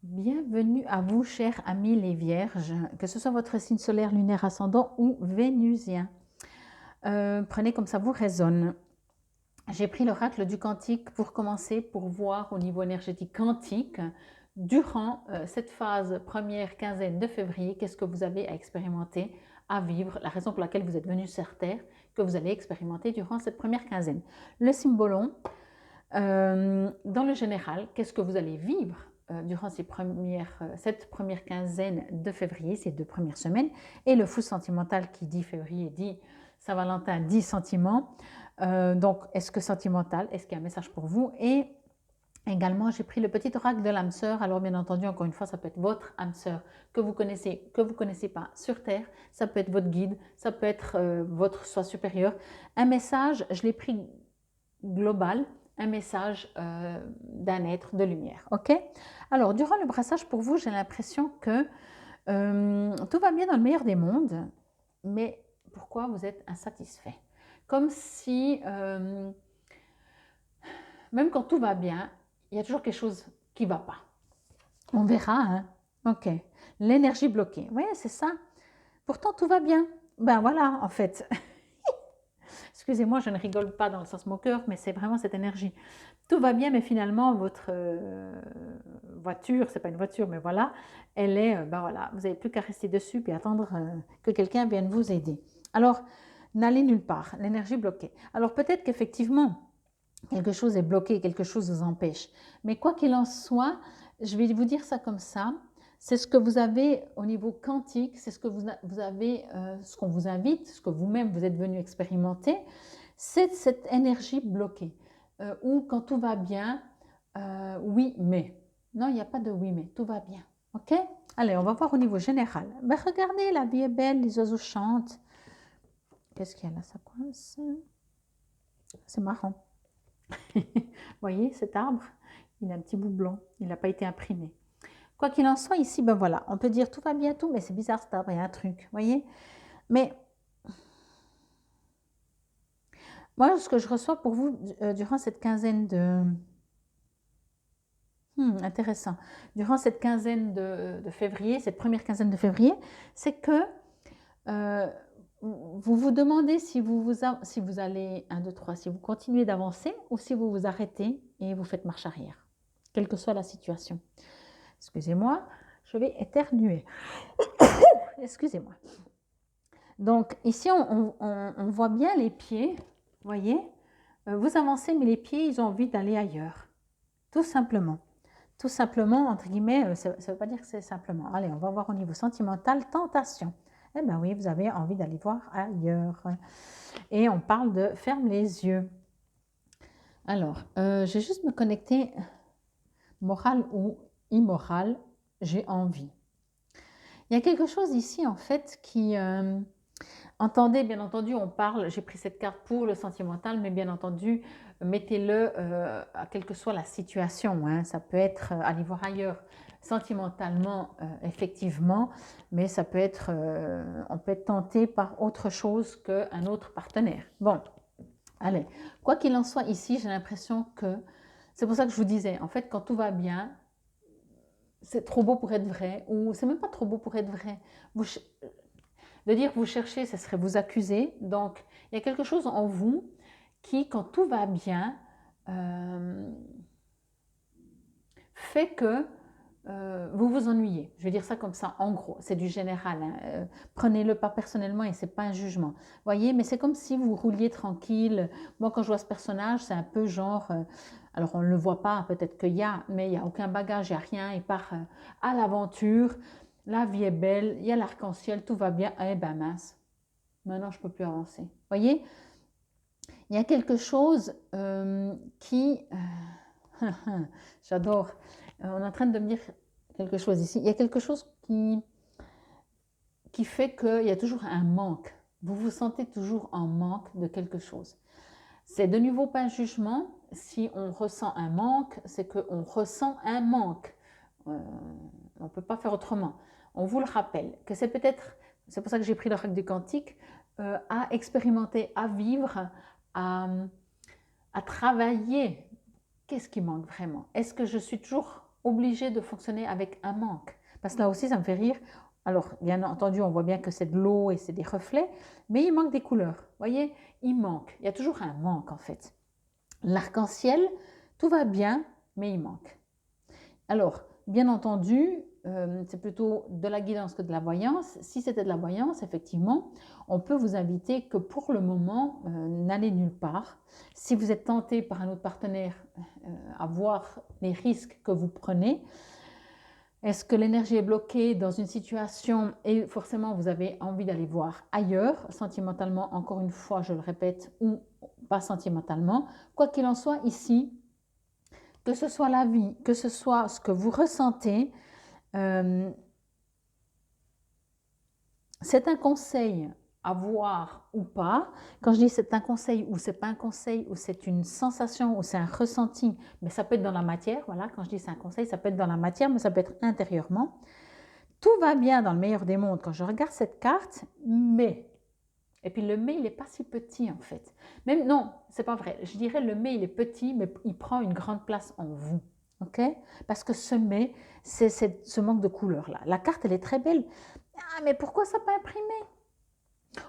Bienvenue à vous, chers amis les vierges, que ce soit votre signe solaire, lunaire, ascendant ou vénusien. Prenez comme ça vous résonne. J'ai pris l'oracle du quantique pour commencer, pour voir au niveau énergétique quantique, durant cette phase première quinzaine de février, qu'est-ce que vous avez à expérimenter, à vivre, la raison pour laquelle vous êtes venu sur Terre, que vous allez expérimenter durant cette première quinzaine. Le symbolon, dans le général, qu'est-ce que vous allez vivre durant cette première quinzaine de février, ces 2 premières semaines, et le fou sentimental qui dit février, dit Saint-Valentin, dit sentiment. Donc, est-ce que sentimental, est-ce qu'il y a un message pour vous? Et également, j'ai pris le petit oracle de l'âme sœur. Alors, bien entendu, encore une fois, ça peut être votre âme sœur que vous connaissez pas sur Terre. Ça peut être votre guide, ça peut être votre soi supérieur. Un message, je l'ai pris global, un message d'un être de lumière. Ok? Alors, durant le brassage, pour vous, j'ai l'impression que tout va bien dans le meilleur des mondes, mais pourquoi vous êtes insatisfait? Comme si, même quand tout va bien, il y a toujours quelque chose qui ne va pas. On verra, hein? Ok. L'énergie bloquée. Oui, c'est ça. Pourtant, tout va bien. Ben voilà, en fait. Excusez-moi, je ne rigole pas dans le sens moqueur, mais c'est vraiment cette énergie. Tout va bien, mais finalement, votre voiture, c'est pas une voiture, mais voilà, elle est, ben voilà, vous n'avez plus qu'à rester dessus et attendre que quelqu'un vienne vous aider. Alors, n'allez nulle part, l'énergie bloquée. Alors, peut-être qu'effectivement, quelque chose est bloqué, quelque chose vous empêche. Mais quoi qu'il en soit, je vais vous dire ça comme ça, c'est ce que vous avez au niveau quantique, c'est ce que vous avez, ce qu'on vous invite, ce que vous-même vous êtes venu expérimenter, c'est cette énergie bloquée. Ou quand tout va bien, oui, mais. Non, il n'y a pas de oui, mais, tout va bien. OK? Allez, on va voir au niveau général. Ben, regardez, la vie est belle, les oiseaux chantent. Qu'est-ce qu'il y a là, ça coince? C'est marrant. Vous voyez, cet arbre, il a un petit bout blanc, il n'a pas été imprimé. Quoi qu'il en soit, ici, ben voilà, on peut dire tout va bien, tout, mais c'est bizarre cet arbre, il y a un truc, vous voyez. Mais moi, ce que je reçois pour vous durant cette quinzaine de... intéressant. Durant cette quinzaine de février, cette première quinzaine de février, c'est que vous vous demandez si vous allez 1, 2, 3, si vous continuez d'avancer ou si vous vous arrêtez et vous faites marche arrière, quelle que soit la situation. Excusez-moi, je vais éternuer. Excusez-moi. Donc ici, on voit bien les pieds, vous voyez, vous avancez, mais les pieds, ils ont envie d'aller ailleurs, tout simplement. Tout simplement, entre guillemets, ça ne veut pas dire que c'est simplement. Allez, on va voir au niveau sentimental, tentation. Eh bien oui, vous avez envie d'aller voir ailleurs. Et on parle de ferme les yeux. Alors, je vais juste me connecter, moral ou immoral, j'ai envie. Il y a quelque chose ici, en fait, qui... entendez, bien entendu, on parle, j'ai pris cette carte pour le sentimental, mais bien entendu, mettez-le à quelle que soit la situation. Hein. Ça peut être aller voir ailleurs sentimentalement, effectivement, mais ça peut être, on peut être tenté par autre chose qu'un autre partenaire. Bon, allez, quoi qu'il en soit, ici, j'ai l'impression que, c'est pour ça que je vous disais, en fait, quand tout va bien, c'est trop beau pour être vrai, ou c'est même pas trop beau pour être vrai. De dire vous cherchez, ce serait vous accuser. Donc, il y a quelque chose en vous qui, quand tout va bien, fait que vous vous ennuyez. Je vais dire ça comme ça, en gros. C'est du général. Hein. Prenez-le pas personnellement et c'est pas un jugement. Voyez, mais c'est comme si vous rouliez tranquille. Moi, quand je vois ce personnage, c'est un peu genre... alors, on ne le voit pas, peut-être qu'il y a, mais il n'y a aucun bagage, il n'y a rien. Il part à l'aventure. La vie est belle, il y a l'arc-en-ciel, tout va bien. Eh ben mince, maintenant je ne peux plus avancer. Voyez, il y a quelque chose qui... j'adore. On est en train de me dire quelque chose ici. Il y a quelque chose qui fait qu'il y a toujours un manque. Vous vous sentez toujours en manque de quelque chose. C'est de nouveau pas un jugement. Si on ressent un manque, c'est qu'on ressent un manque. On ne peut pas faire autrement. On vous le rappelle que c'est peut-être, c'est pour ça que j'ai pris le règle du quantique, à expérimenter, à vivre, à travailler. Qu'est-ce qui manque vraiment? Est-ce que je suis toujours obligé de fonctionner avec un manque. Parce que là aussi, ça me fait rire. Alors, bien entendu, on voit bien que c'est de l'eau et c'est des reflets, mais il manque des couleurs. Vous voyez, il manque. Il y a toujours un manque, en fait. L'arc-en-ciel, tout va bien, mais il manque. Alors, bien entendu, c'est plutôt de la guidance que de la voyance. Si c'était de la voyance, effectivement, on peut vous inviter que pour le moment, n'allez nulle part. Si vous êtes tenté par un autre partenaire à voir les risques que vous prenez, est-ce que l'énergie est bloquée dans une situation et forcément vous avez envie d'aller voir ailleurs, sentimentalement, encore une fois, je le répète, ou pas sentimentalement. Quoi qu'il en soit, ici, que ce soit la vie, que ce soit ce que vous ressentez, c'est un conseil à voir ou pas. Quand je dis c'est un conseil ou c'est pas un conseil ou c'est une sensation ou c'est un ressenti, mais ça peut être dans la matière. Voilà, quand je dis c'est un conseil, ça peut être dans la matière, mais ça peut être intérieurement. Tout va bien dans le meilleur des mondes quand je regarde cette carte, mais, et puis le mais il n'est pas si petit en fait. Même non, c'est pas vrai. Je dirais le mais il est petit, mais il prend une grande place en vous. Ok? Parce que ce mais, c'est ce manque de couleur là. La carte elle est très belle. Ah mais pourquoi ça pas imprimé?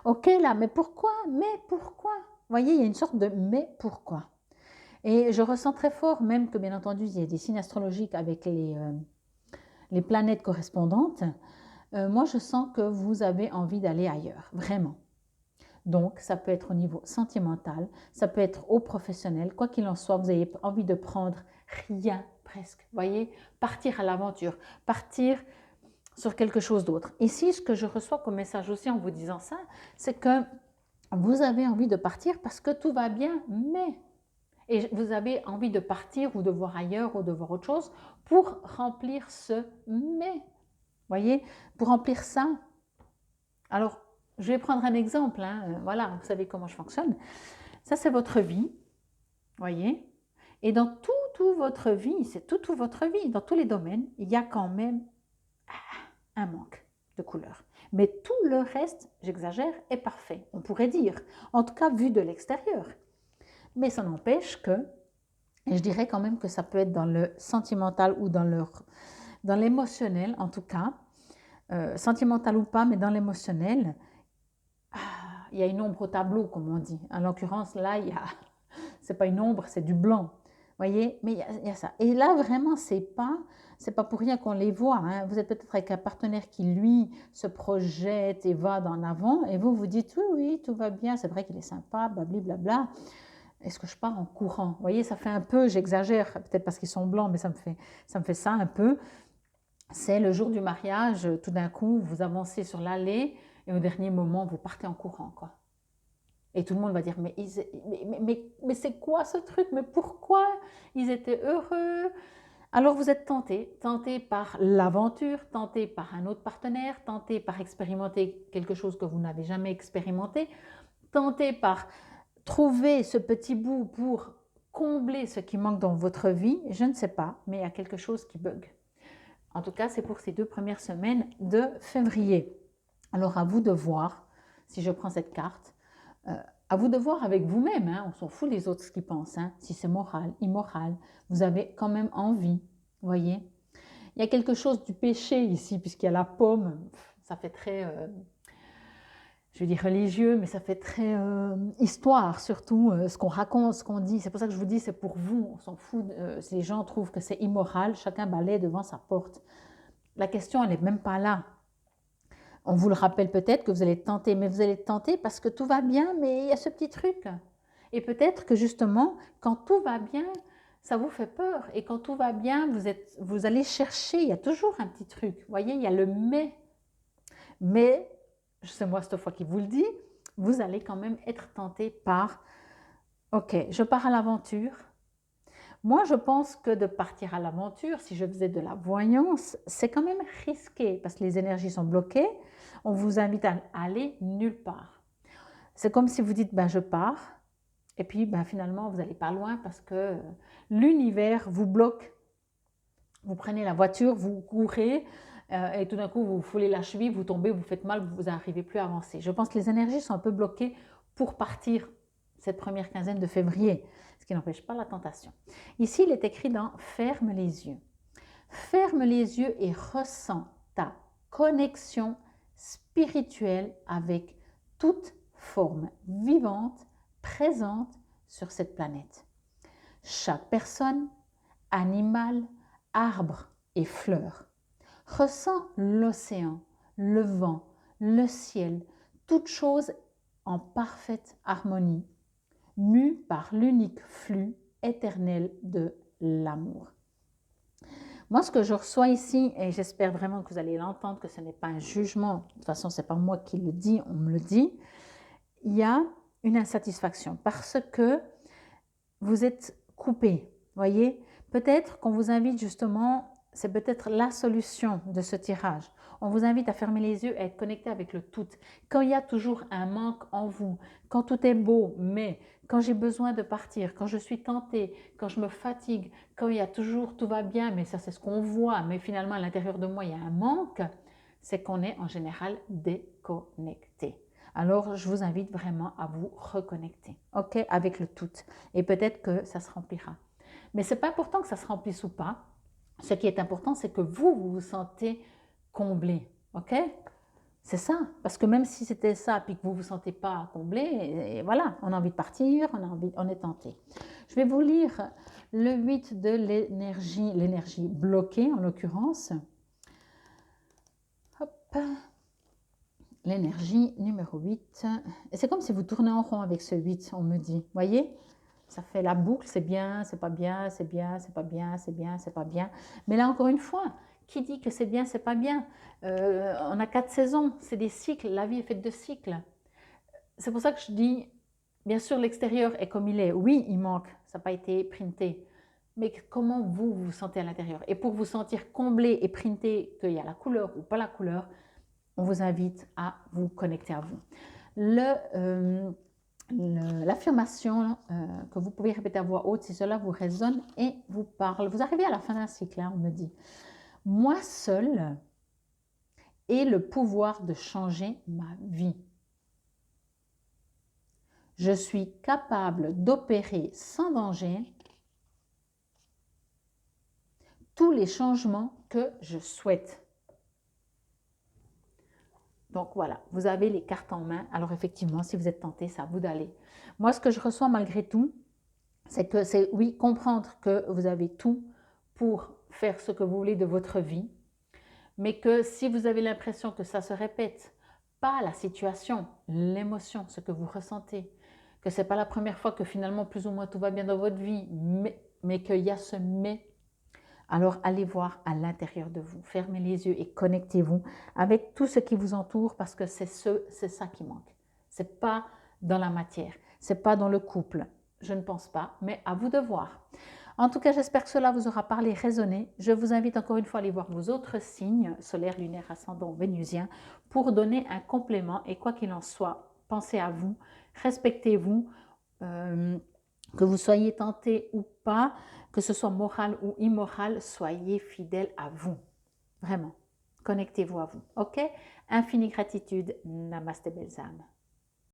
Ok là, mais pourquoi? Mais pourquoi? Vous voyez, il y a une sorte de mais pourquoi. Et je ressens très fort même que bien entendu il y a des signes astrologiques avec les planètes correspondantes. Moi, je sens que vous avez envie d'aller ailleurs, vraiment. Donc, ça peut être au niveau sentimental, ça peut être au professionnel, quoi qu'il en soit, vous avez envie de prendre rien presque, vous voyez, partir à l'aventure, partir sur quelque chose d'autre. Ici, ce que je reçois comme message aussi en vous disant ça, c'est que vous avez envie de partir parce que tout va bien, mais... Et vous avez envie de partir ou de voir ailleurs ou de voir autre chose pour remplir ce mais. Voyez, pour remplir ça. Alors, je vais prendre un exemple. Voilà, vous savez comment je fonctionne. Ça, c'est votre vie. Voyez. Et dans toute votre vie, c'est toute votre vie, dans tous les domaines, il y a quand même un manque de couleur. Mais tout le reste, j'exagère, est parfait. On pourrait dire, en tout cas vu de l'extérieur. Mais ça n'empêche que, et je dirais quand même que ça peut être dans le sentimental ou dans l'émotionnel en tout cas, sentimental ou pas, mais dans l'émotionnel, il y a une ombre au tableau, comme on dit. En l'occurrence, là, c'est pas une ombre, c'est du blanc. Voyez, mais il y a ça. Et là, vraiment, c'est pas pour rien qu'on les voit. Hein. Vous êtes peut-être avec un partenaire qui, lui, se projette et va dans l'avant, et vous vous dites, oui, oui, tout va bien, c'est vrai qu'il est sympa, blablabla. Est-ce que je pars en courant? Vous voyez, ça fait un peu, j'exagère, peut-être parce qu'ils sont blancs, mais ça me fait ça un peu. C'est le jour du mariage, tout d'un coup, vous avancez sur l'allée et au dernier moment, vous partez en courant, quoi. Et tout le monde va dire, mais c'est quoi ce truc? Mais pourquoi? Ils étaient heureux. Alors vous êtes tenté par l'aventure, tenté par un autre partenaire, tenté par expérimenter quelque chose que vous n'avez jamais expérimenté, tenté par trouver ce petit bout pour combler ce qui manque dans votre vie. Je ne sais pas, mais il y a quelque chose qui bug. En tout cas, c'est pour ces 2 premières semaines de février. Alors, à vous de voir, si je prends cette carte, à vous de voir avec vous-même, hein, on s'en fout les autres ce qu'ils pensent, hein, si c'est moral, immoral, vous avez quand même envie, vous voyez. Il y a quelque chose du péché ici, puisqu'il y a la pomme, ça fait très, je vais dire religieux, mais ça fait très histoire surtout, ce qu'on raconte, ce qu'on dit. C'est pour ça que je vous dis, c'est pour vous, on s'en fout. Si les gens trouvent que c'est immoral, chacun balaie devant sa porte. La question, elle n'est même pas là. On vous le rappelle peut-être que vous allez tenter, mais vous allez tenter parce que tout va bien, mais il y a ce petit truc. Et peut-être que justement, quand tout va bien, ça vous fait peur. Et quand tout va bien, vous allez chercher, il y a toujours un petit truc. Vous voyez, il y a le mais. Mais, c'est moi cette fois qui vous le dis, vous allez quand même être tenté par, ok, je pars à l'aventure. Moi, je pense que de partir à l'aventure, si je faisais de la voyance, c'est quand même risqué parce que les énergies sont bloquées. On vous invite à aller nulle part. C'est comme si vous dites, ben, je pars, et puis ben, finalement, vous n'allez pas loin parce que l'univers vous bloque. Vous prenez la voiture, vous courez, et tout d'un coup, vous foulez la cheville, vous tombez, vous faites mal, vous n'arrivez plus à avancer. Je pense que les énergies sont un peu bloquées pour partir cette première quinzaine de février, ce qui n'empêche pas la tentation. Ici, il est écrit dans « ferme les yeux ». Ferme les yeux et ressens ta connexion spirituelle avec toute forme vivante présente sur cette planète. Chaque personne, animal, arbre et fleur. Ressens l'océan, le vent, le ciel, toute chose en parfaite harmonie, mue par l'unique flux éternel de l'amour. Moi, ce que je reçois ici, et j'espère vraiment que vous allez l'entendre, que ce n'est pas un jugement, de toute façon, ce n'est pas moi qui le dis, on me le dit, il y a une insatisfaction parce que vous êtes coupé, voyez. Peut-être qu'on vous invite justement, c'est peut-être la solution de ce tirage. On vous invite à fermer les yeux et à être connecté avec le tout. Quand il y a toujours un manque en vous, quand tout est beau, mais quand j'ai besoin de partir, quand je suis tentée, quand je me fatigue, quand il y a toujours tout va bien, mais ça c'est ce qu'on voit, mais finalement à l'intérieur de moi il y a un manque, c'est qu'on est en général déconnecté. Alors, je vous invite vraiment à vous reconnecter, ok, avec le tout. Et peut-être que ça se remplira. Mais ce n'est pas important que ça se remplisse ou pas. Ce qui est important, c'est que vous vous sentez comblé, ok? C'est ça. Parce que même si c'était ça, puis que vous ne vous sentez pas comblé, et voilà, on a envie de partir, on est tenté. Je vais vous lire le 8 de l'énergie bloquée en l'occurrence. Hop. L'énergie numéro 8. Et c'est comme si vous tournez en rond avec ce 8, on me dit. Voyez, ça fait la boucle, c'est bien, c'est pas bien, c'est bien, c'est pas bien, c'est bien, c'est pas bien. Mais là, encore une fois, qui dit que c'est bien, c'est pas bien? On a 4 saisons, c'est des cycles, la vie est faite de cycles. C'est pour ça que je dis, bien sûr, l'extérieur est comme il est. Oui, il manque, ça n'a pas été printé. Mais comment vous vous sentez à l'intérieur? Et pour vous sentir comblé et printé qu'il y a la couleur ou pas la couleur, on vous invite à vous connecter à vous. L'affirmation que vous pouvez répéter à voix haute si cela vous résonne et vous parle. Vous arrivez à la fin d'un cycle, on me dit. Moi seul ai le pouvoir de changer ma vie. Je suis capable d'opérer sans danger tous les changements que je souhaite. Donc voilà, vous avez les cartes en main. Alors effectivement, si vous êtes tenté, c'est à vous d'aller. Moi, ce que je reçois malgré tout, c'est que c'est, oui, comprendre que vous avez tout pour faire ce que vous voulez de votre vie, mais que si vous avez l'impression que ça se répète, pas la situation, l'émotion, ce que vous ressentez, que ce n'est pas la première fois que finalement plus ou moins tout va bien dans votre vie, mais qu'il y a ce mais, alors allez voir à l'intérieur de vous, fermez les yeux et connectez-vous avec tout ce qui vous entoure parce que c'est ça qui manque. Ce n'est pas dans la matière, ce n'est pas dans le couple, je ne pense pas, mais à vous de voir. En tout cas, j'espère que cela vous aura parlé, résonné. Je vous invite encore une fois à aller voir vos autres signes, solaire, lunaire, ascendant, vénusien, pour donner un complément. Et quoi qu'il en soit, pensez à vous, respectez-vous, que vous soyez tenté ou pas, que ce soit moral ou immoral, soyez fidèle à vous. Vraiment, connectez-vous à vous. Ok? Infinie gratitude. Namasté, belles âmes.